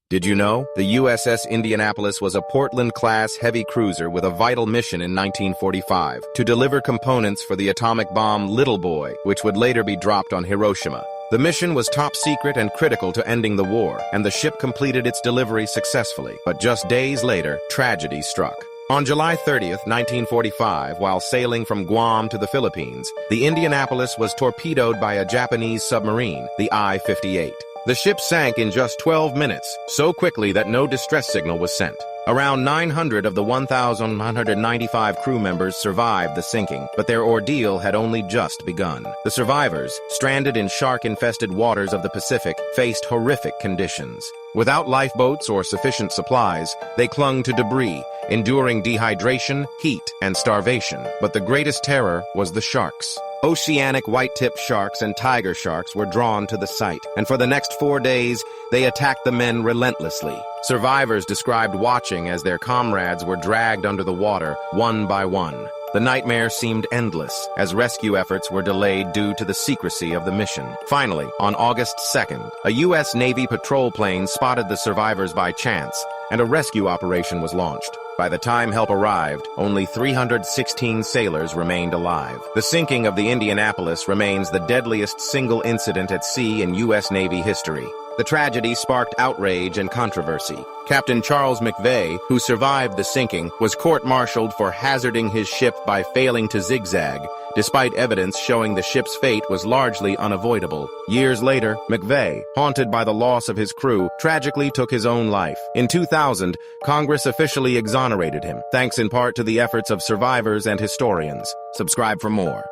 Did you know? The USS Indianapolis was a Portland-class heavy cruiser with a vital mission in 1945 to deliver components for the atomic bomb Little Boy, which would later be dropped on Hiroshima. The mission was top secret and critical to ending the war, and the ship completed its delivery successfully. But just days later, tragedy struck. On July 30th, 1945, while sailing from Guam to the Philippines, the Indianapolis was torpedoed by a Japanese submarine, the I-58. The ship sank in just 12 minutes, so quickly that no distress signal was sent. Around 900 of the 1,195 crew members survived the sinking, but their ordeal had only just begun. The survivors, stranded in shark-infested waters of the Pacific, faced horrific conditions. Without lifeboats or sufficient supplies, they clung to debris, enduring dehydration, heat, and starvation. But the greatest terror was the sharks. Oceanic white-tipped sharks and tiger sharks were drawn to the site, and for the next 4 days, they attacked the men relentlessly. Survivors described watching as their comrades were dragged under the water, one by one. The nightmare seemed endless, as rescue efforts were delayed due to the secrecy of the mission. Finally, on August 2nd, a U.S. Navy patrol plane spotted the survivors by chance, and a rescue operation was launched. By the time help arrived, only 316 sailors remained alive. The sinking of the Indianapolis remains the deadliest single incident at sea in U.S. Navy history. The tragedy sparked outrage and controversy. Captain Charles McVeigh, who survived the sinking, was court-martialed for hazarding his ship by failing to zigzag, despite evidence showing the ship's fate was largely unavoidable. Years later, McVeigh, haunted by the loss of his crew, tragically took his own life. In 2000, Congress officially exonerated him, thanks in part to the efforts of survivors and historians. Subscribe for more.